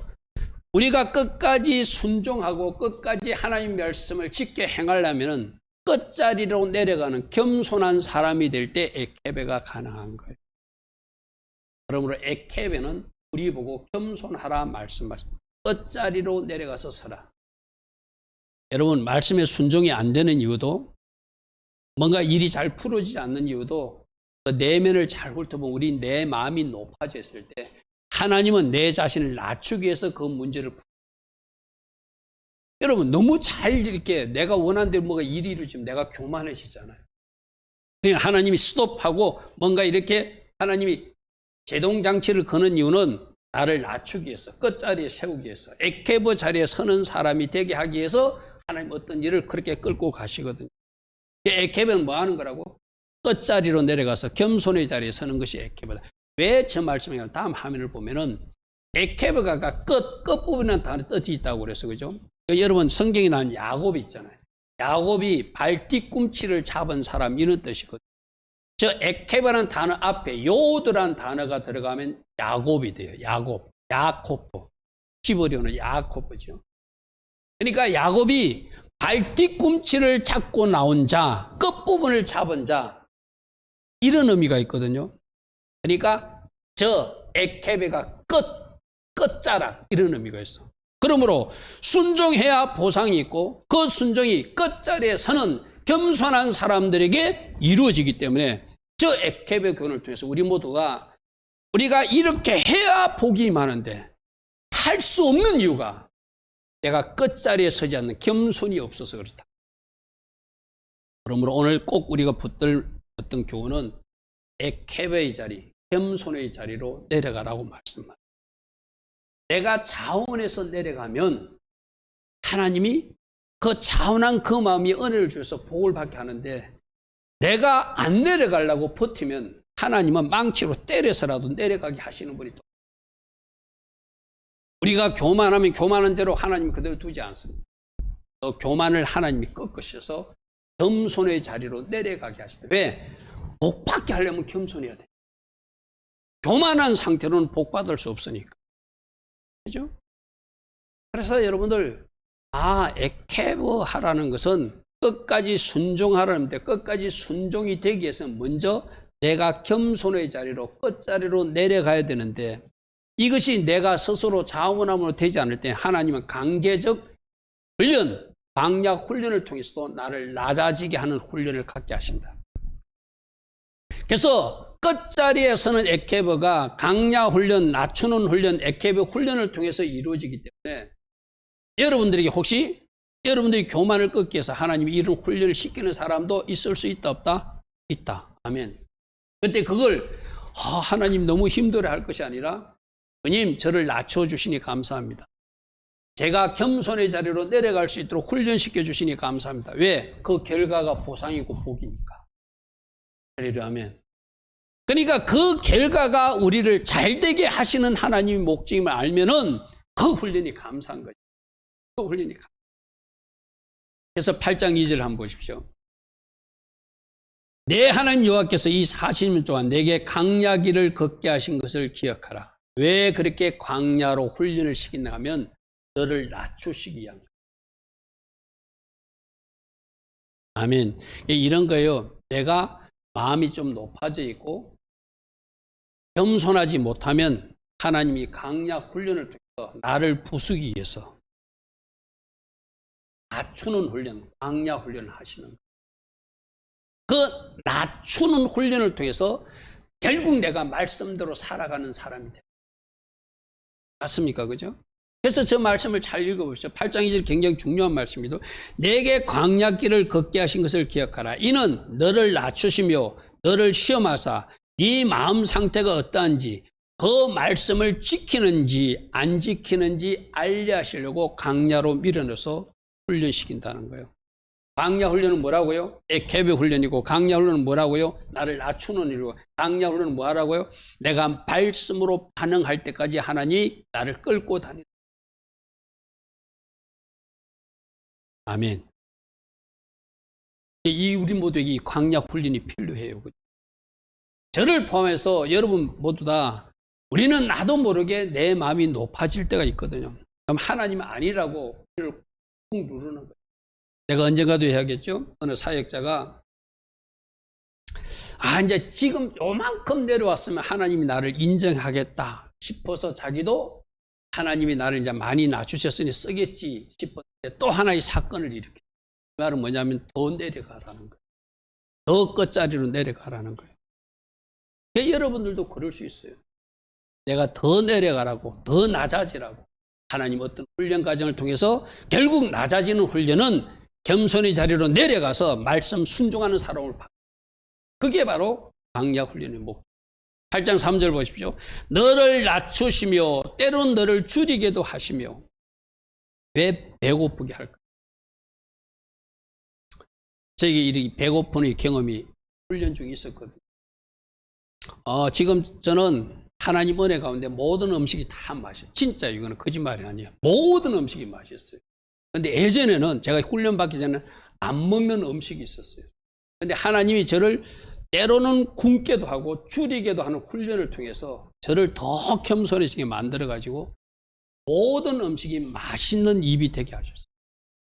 A: 우리가 끝까지 순종하고 끝까지 하나님 말씀을 지켜 행하려면은 끝자리로 내려가는 겸손한 사람이 될 때 에케베가 가능한 거예요. 그러므로 에케베는 우리 보고 겸손하라 말씀하십니다. 끝자리로 내려가서 서라. 여러분 말씀에 순종이 안 되는 이유도 뭔가 일이 잘 풀어지지 않는 이유도 그 내면을 잘 훑어보면 우리 내 마음이 높아져 있을 때 하나님은 내 자신을 낮추기 위해서 그 문제를 여러분 너무 잘 이렇게 내가 원하는 대로 뭐가 일이 이루어지면 내가 교만해지잖아요. 그냥 하나님이 스톱하고 뭔가 이렇게 하나님이 제동장치를 거는 이유는 나를 낮추기 위해서 끝자리에 세우기 위해서 에케브 자리에 서는 사람이 되게 하기 위해서 하나님 어떤 일을 그렇게 끌고 가시거든요. 에케브는 뭐 하는 거라고? 끝자리로 내려가서 겸손의 자리에 서는 것이 에케브다. 왜 저 말씀이냐? 다음 화면을 보면은 에케브가 끝부분이라는 단어 뜻이 있다고 그래서 그죠? 여러분 성경에 나온 야곱이 있잖아요. 야곱이 발 뒤꿈치를 잡은 사람 이런 뜻이거든요. 저 에케브라는 단어 앞에 요드라는 단어가 들어가면 야곱이 돼요. 야코브. 히브리어는 야코브죠. 그러니까 야곱이 발 뒤꿈치를 잡고 나온 자, 끝부분을 잡은 자 이런 의미가 있거든요. 그러니까 저 에케베가 끝자락 이런 의미가 있어. 그러므로 순종해야 보상이 있고 그 순종이 끝자리에 서는 겸손한 사람들에게 이루어지기 때문에 저 에케베 교훈을 통해서 우리 모두가 우리가 이렇게 해야 복이 많은데 할 수 없는 이유가 내가 끝자리에 서지 않는 겸손이 없어서 그렇다. 그러므로 오늘 꼭 우리가 붙들 어떤 교훈은 에케베의 자리, 겸손의 자리로 내려가라고 말씀합니다. 내가 자원해서 내려가면 하나님이 그 자원한 그 마음이 은혜를 주셔서 복을 받게 하는데 내가 안 내려가려고 버티면 하나님은 망치로 때려서라도 내려가게 하시는 분이 또 우리가 교만하면 교만한 대로 하나님이 그대로 두지 않습니다. 또 교만을 하나님이 꺾으셔서 겸손의 자리로 내려가게 하시다. 왜? 복 받게 하려면 겸손해야 돼. 교만한 상태로는 복 받을 수 없으니까. 그죠? 그래서 여러분들 에케브 하라는 것은 끝까지 순종하라는데 끝까지 순종이 되기 위해서 먼저 내가 겸손의 자리로 끝자리로 내려가야 되는데 이것이 내가 스스로 자원함으로 되지 않을 때 하나님은 강제적 훈련, 방약 훈련을 통해서도 나를 낮아지게 하는 훈련을 갖게 하신다. 그래서 끝자리에서는 에케브가 강약 훈련, 낮추는 훈련, 에케브 훈련을 통해서 이루어지기 때문에 여러분들에게 혹시 여러분들이 교만을 꺾기 위해서 하나님이 이런 훈련을 시키는 사람도 있을 수 있다 없다? 있다. 아멘. 그때 그걸 하나님 너무 힘들어할 것이 아니라 주님 저를 낮춰주시니 감사합니다. 제가 겸손의 자리로 내려갈 수 있도록 훈련시켜 주시니 감사합니다. 왜? 그 결과가 보상이고 복이니까. 할렐루야 아멘. 그러니까 그 결과가 우리를 잘되게 하시는 하나님의 목적임을 알면은 그 훈련이 감사한 거죠. 그 훈련이 감사한 거죠. 그래서 8장 2절 한번 보십시오. 내 하나님 여호와께서 이 40년 동안 내게 강야기를 걷게 하신 것을 기억하라. 왜 그렇게 광야로 훈련을 시키냐 하면 너를 낮추시기 위함. 아멘. 이런 거예요. 내가 마음이 좀 높아져 있고 겸손하지 못하면 하나님이 광야 훈련을 통해서 나를 부수기 위해서 낮추는 훈련, 광야 훈련을 하시는 거예요. 그 낮추는 훈련을 통해서 결국 내가 말씀대로 살아가는 사람이 돼요. 맞습니까? 그죠? 그래서 저 말씀을 잘 읽어보십시오. 8장 2절 굉장히 중요한 말씀이죠. 내게 광야길을 걷게 하신 것을 기억하라. 이는 너를 낮추시며 너를 시험하사 네 마음 상태가 어떠한지 그 말씀을 지키는지 안 지키는지 알려 하시려고 광야로 밀어넣어서 훈련시킨다는 거예요. 광야 훈련은 뭐라고요? 에케베 훈련이고, 광야 훈련은 뭐라고요? 나를 낮추는 일이고, 광야 훈련은 뭐라고요? 내가 말씀으로 반응할 때까지 하나님이 나를 끌고 다니는. 아멘. 이 우리 모두에게 이 광야 훈련이 필요해요. 저를 포함해서 여러분 모두 다 우리는 나도 모르게 내 마음이 높아질 때가 있거든요. 그럼 하나님은 아니라고 꾹 누르는 거예요. 내가 언젠가도 해야겠죠? 어느 사역자가 이제 지금 요만큼 내려왔으면 하나님이 나를 인정하겠다 싶어서 자기도 하나님이 나를 이제 많이 낮추셨으니 쓰겠지 싶었는데 또 하나의 사건을 일으켜요. 그 말은 뭐냐면 더 내려가라는 거예요. 더 끝자리로 내려가라는 거예요. 여러분들도 그럴 수 있어요. 내가 더 내려가라고, 더 낮아지라고. 하나님 어떤 훈련 과정을 통해서 결국 낮아지는 훈련은 겸손의 자리로 내려가서 말씀 순종하는 사람을 바꿔. 그게 바로 광야 훈련의 목표. 8장 3절 보십시오. 너를 낮추시며 때론 너를 줄이게도 하시며. 왜 배고프게 할까? 저에게 이 배고픈 경험이 훈련 중에 있었거든요. 지금 저는 하나님 은혜 가운데 모든 음식이 다 맛있어요. 진짜 이거는 거짓말이 아니에요. 모든 음식이 맛있어요. 근데 예전에는 제가 훈련 받기 전에 안 먹는 음식이 있었어요. 근데 하나님이 저를 때로는 굶게도 하고 줄이게도 하는 훈련을 통해서 저를 더 겸손해지게 만들어가지고 모든 음식이 맛있는 입이 되게 하셨어요.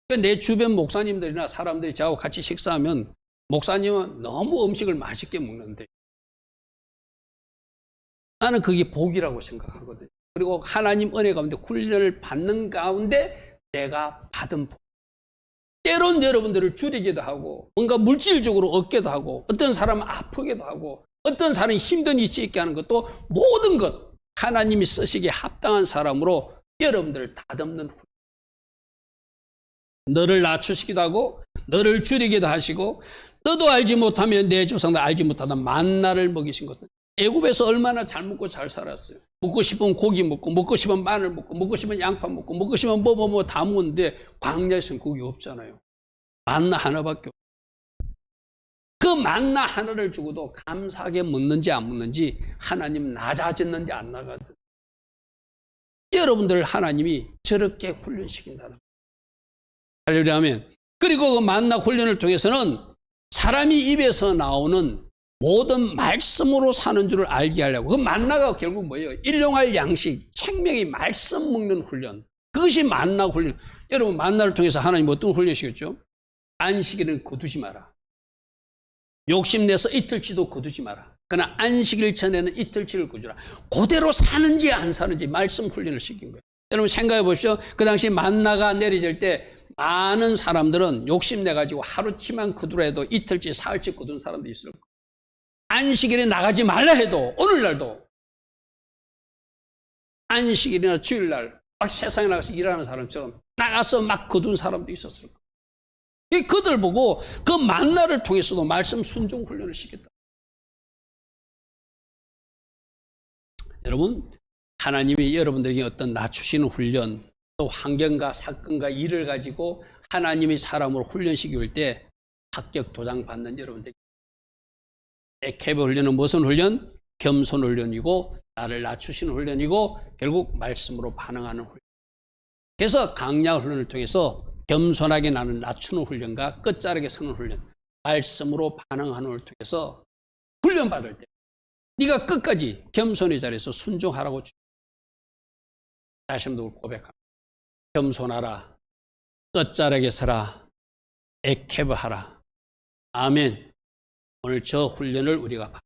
A: 그러니까 내 주변 목사님들이나 사람들이 저하고 같이 식사하면 목사님은 너무 음식을 맛있게 먹는데 나는 그게 복이라고 생각하거든요. 그리고 하나님 은혜 가운데 훈련을 받는 가운데 내가 받은 복. 때론 여러분들을 줄이기도 하고 뭔가 물질적으로 얻게도 하고 어떤 사람은 아프게도 하고 어떤 사람이 힘든 일이 있게 하는 것도 모든 것 하나님이 쓰시기에 합당한 사람으로 여러분들을 다듬는 훈련. 너를 낮추시기도 하고 너를 줄이기도 하시고 너도 알지 못하면 내 조상도 알지 못하다 만나를 먹이신 것은 애굽에서 얼마나 잘 먹고 잘 살았어요. 먹고 싶으면 고기 먹고 먹고 싶으면 마늘 먹고 먹고 싶으면 양파 먹고 먹고 싶으면 뭐 다 먹는데 광야에서는 그게 없잖아요. 만나 하나밖에 없어요. 그 만나 하나를 주고도 감사하게 먹는지 안 먹는지 하나님 낮아졌는지 안 나가든 여러분들을 하나님이 저렇게 훈련시킨다는 거예요. 할렐루야 하면 그리고 그 만나 훈련을 통해서는 사람이 입에서 나오는 모든 말씀으로 사는 줄을 알게 하려고. 그 만나가 결국 뭐예요? 일용할 양식, 생명의 말씀 먹는 훈련. 그것이 만나 훈련. 여러분 만나를 통해서 하나님 어떤 훈련이시겠죠? 안식일은 거두지 마라. 욕심내서 이틀치도 거두지 마라. 그러나 안식일 전에는 이틀치를 거두라. 그대로 사는지 안 사는지 말씀 훈련을 시킨 거예요. 여러분 생각해 보십시오. 그 당시 만나가 내려질 때 많은 사람들은 욕심내가지고 하루치만 거두라 해도 이틀치, 사흘치 거둔 사람도 있을 거예요. 안식일에 나가지 말라 해도 오늘날도 안식일이나 주일날 막 세상에 나가서 일하는 사람처럼 나가서 막 거둔 사람도 있었을 거예요. 그들 보고 그 만나를 통해서도 말씀 순종 훈련을 시켰다. 여러분 하나님이 여러분들에게 어떤 낮추시는 훈련 또 환경과 사건과 일을 가지고 하나님의 사람으로 훈련시킬 때 합격 도장 받는 여러분들 에케베 훈련은 무슨 훈련? 겸손 훈련이고 나를 낮추시는 훈련이고 결국 말씀으로 반응하는 훈련. 그래서 광야 훈련을 통해서 겸손하게 나는 낮추는 훈련과 끝자락에 서는 훈련, 말씀으로 반응하는 훈련을 통해서 훈련받을 때 네가 끝까지 겸손의 자리에서 순종하라고 다시 한번 고백합니다. 겸손하라, 끝자락에 서라, 에케브하라. 아멘. 오늘 저 훈련을 우리가 받습니다.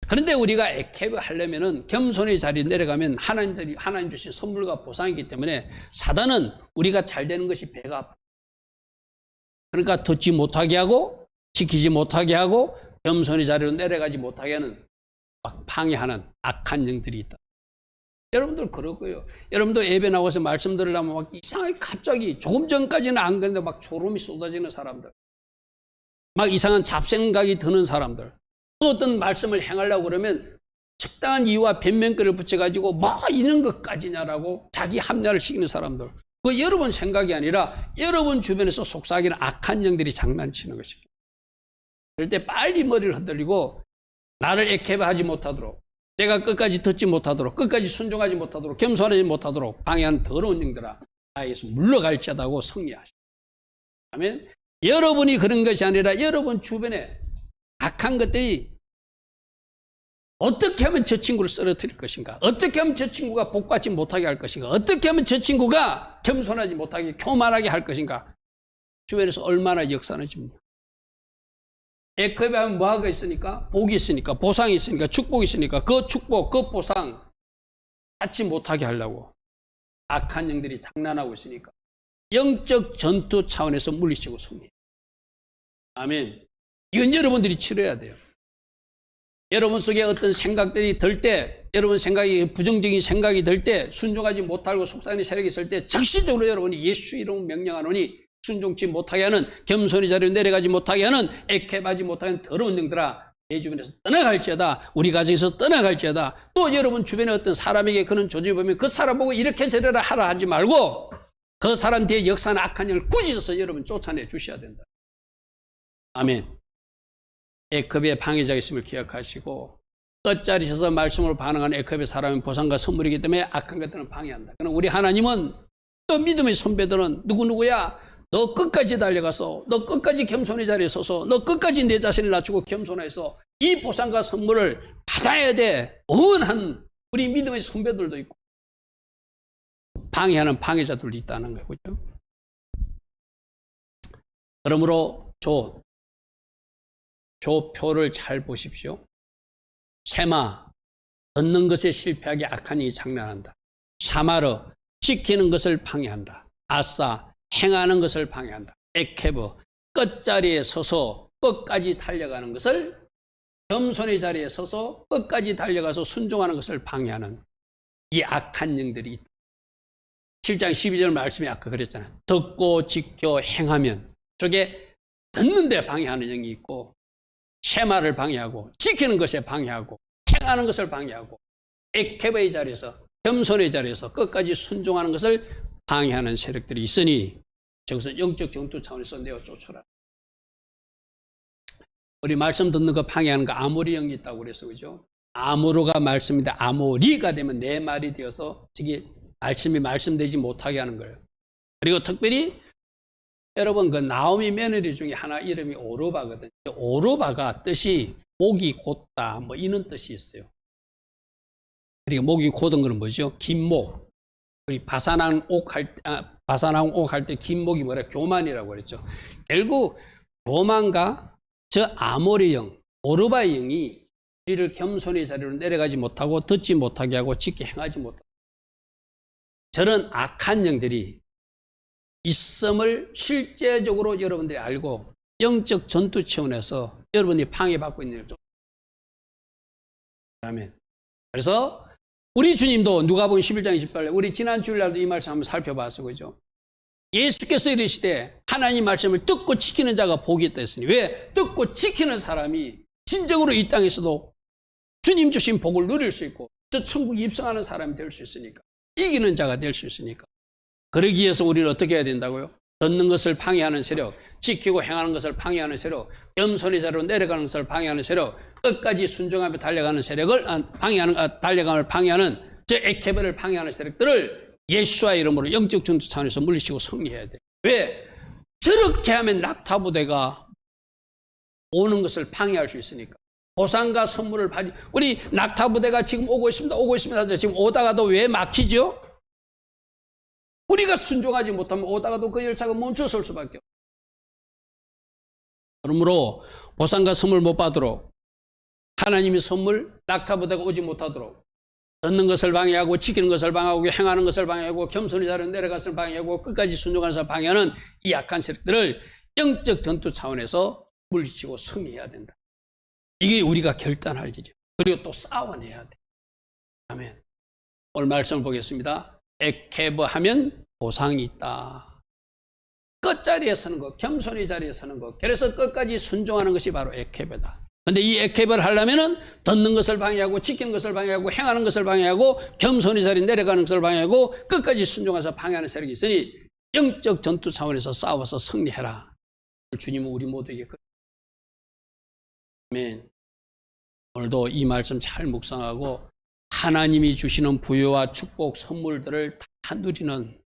A: 그런데 우리가 에케브 하려면은 겸손의 자리에 내려가면 하나님 주신 선물과 보상이기 때문에 사단은 우리가 잘 되는 것이 배가 아프다. 그러니까 듣지 못하게 하고 지키지 못하게 하고 겸손의 자리로 내려가지 못하게 하는 막 방해하는 악한 영들이 있다. 여러분들 그럴 거예요. 여러분들 예배 나와서 말씀 들으려면 막 이상하게 갑자기 조금 전까지는 안 그랬는데 막 졸음이 쏟아지는 사람들, 막 이상한 잡생각이 드는 사람들, 또 어떤 말씀을 행하려고 그러면 적당한 이유와 변명거리를 붙여가지고 뭐 이런 것까지냐라고 자기 합리화를 시키는 사람들, 그 여러분 생각이 아니라 여러분 주변에서 속삭이는 악한 영들이 장난치는 것입니다. 그럴 때 빨리 머리를 흔들리고 나를 에케브하지 못하도록, 내가 끝까지 듣지 못하도록, 끝까지 순종하지 못하도록, 겸손하지 못하도록 방해하는 더러운 영들아, 나에게서 물러갈지어다고 승리하시오. 아멘. 여러분이 그런 것이 아니라 여러분 주변에 악한 것들이 어떻게 하면 저 친구를 쓰러뜨릴 것인가, 어떻게 하면 저 친구가 복받지 못하게 할 것인가, 어떻게 하면 저 친구가 겸손하지 못하게 교만하게 할 것인가, 주변에서 얼마나 역사하집니까? 에케브 하면 뭐가 있으니까? 복이 있으니까, 보상이 있으니까, 축복이 있으니까 그 축복, 그 보상 받지 못하게 하려고 악한 영들이 장난하고 있으니까 영적 전투 차원에서 물리치고 승리. 아멘. 이건 여러분들이 치러야 돼요. 여러분 속에 어떤 생각들이 들 때, 여러분 생각이 부정적인 생각이 들 때, 순종하지 못하고 속삭이는 세력이 있을 때 즉시적으로 여러분이 예수 이름 명령하노니 순종치 못하게 하는, 겸손히 자리로 내려가지 못하게 하는, 에케브하지 못하게 하는 더러운 영들아, 내 주변에서 떠나갈지어다. 우리 가정에서 떠나갈지어다. 또 여러분 주변에 어떤 사람에게 그런 조짐이 보면 그 사람 보고 이렇게 저래라 하라 하지 말고 그 사람 뒤에 역사하는 악한 영을 꾸짖어서 여러분 쫓아내 주셔야 된다. 아멘. 에케브의 방해자가 있음을 기억하시고, 끝자리에서 말씀으로 반응하는 에케브의 사람은 보상과 선물이기 때문에 악한 것들은 방해한다. 그럼 우리 하나님은, 또 믿음의 선배들은 누구누구야? 너 끝까지 달려가서, 너 끝까지 겸손의 자리에 서서, 너 끝까지 내 자신을 낮추고 겸손해서 이 보상과 선물을 받아야 돼. 응원한 우리 믿음의 선배들도 있고 방해하는 방해자들도 있다는 거죠. 그러므로 조표를 잘 보십시오. 세마, 듣는 것에 실패하게 악한 영이 장난한다. 사마르, 지키는 것을 방해한다. 아싸, 행하는 것을 방해한다. 에케브, 끝자리에 서서 끝까지 달려가는 것을, 겸손의 자리에 서서 끝까지 달려가서 순종하는 것을 방해하는 이 악한 영들이 있다. 7장 12절 말씀이 아까 그랬잖아요. 듣고 지켜 행하면, 저게 듣는데 방해하는 영이 있고, 쉐마를 방해하고, 지키는 것에 방해하고, 행하는 것을 방해하고, 에케브의 자리에서, 겸손의 자리에서 끝까지 순종하는 것을 방해하는 세력들이 있으니 저것을 영적 전투 차원에서 내어 쫓으라. 우리 말씀 듣는 거 방해하는 거 아모리 영이 있다고 그래서, 그죠? 아모르가 말씀인데 아모리가 되면 내 말이 되어서 저게 말씀이 말씀되지 못하게 하는 거예요. 그리고 특별히 여러분 그 나오미 며느리 중에 하나 이름이 오르바거든요. 오르바가 뜻이 목이 곧다 뭐 이런 뜻이 있어요. 그리고 목이 곧은 건 뭐죠? 긴 목. 우리 바사낭 옥 할 때 긴 목이 뭐라 교만이라고 그랬죠. 결국 교만과 저 아모리 영, 오르바의 영이 우리를 겸손의 자리로 내려가지 못하고 듣지 못하게 하고 지켜 행하지 못하고, 저런 악한 영들이 있음을 실제적으로 여러분들이 알고 영적 전투 차원에서 여러분이 방해받고 있는 일을 아멘. 그래서 우리 주님도 누가복음 11장 28절, 우리 지난 주일날도 이 말씀 한번 살펴봤어, 그죠? 예수께서 이르시되 하나님 말씀을 듣고 지키는 자가 복이 있다 했으니, 왜? 듣고 지키는 사람이 진정으로 이 땅에서도 주님 주신 복을 누릴 수 있고 저 천국에 입성하는 사람이 될 수 있으니까, 이기는 자가 될 수 있으니까. 그러기 위해서 우리는 어떻게 해야 된다고요? 듣는 것을 방해하는 세력, 지키고 행하는 것을 방해하는 세력, 겸손의 자리로 내려가는 것을 방해하는 세력, 끝까지 순종하며 달려가는 세력을 달려감을 방해하는 저 에케브를 방해하는 세력들을 예수와의 이름으로 영적 전투 차원에서 물리치고 승리해야 돼. 왜? 저렇게 하면 낙타부대가 오는 것을 방해할 수 있으니까. 보상과 선물을 받이, 우리 낙타부대가 지금 오고 있습니다. 지금 오다가도 왜 막히죠? 우리가 순종하지 못하면 오다가도 그 열차가 멈춰설 수밖에 없어요. 그러므로 보상과 선물 못 받도록 하나님의 선물 낙타부대가 오지 못하도록 듣는 것을 방해하고 지키는 것을 방해하고 행하는 것을 방해하고 겸손히 자리에 내려갔을 방해하고 끝까지 순종하는 것을 방해하는 이 악한 세력들을 영적 전투 차원에서 물리치고 승리해야 된다. 이게 우리가 결단할 일이에요. 그리고 또 싸워내야 돼. 아멘. 오늘 말씀을 보겠습니다. 에케브 하면 보상이 있다. 끝자리에 서는 것, 겸손히 자리에 서는 것. 그래서 끝까지 순종하는 것이 바로 에케브다. 근데 이 에케브를 하려면은 듣는 것을 방해하고 지키는 것을 방해하고 행하는 것을 방해하고 겸손히 자리에 내려가는 것을 방해하고 끝까지 순종해서 방해하는 세력이 있으니 영적 전투 차원에서 싸워서 승리해라. 주님은 우리 모두에게 아멘. 오늘도 이 말씀 잘 묵상하고 하나님이 주시는 부여와 축복 선물들을 다 누리는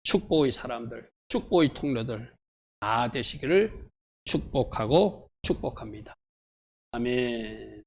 A: 축복의 사람들, 축복의 통로들 다 되시기를 축복하고 축복합니다. 아멘.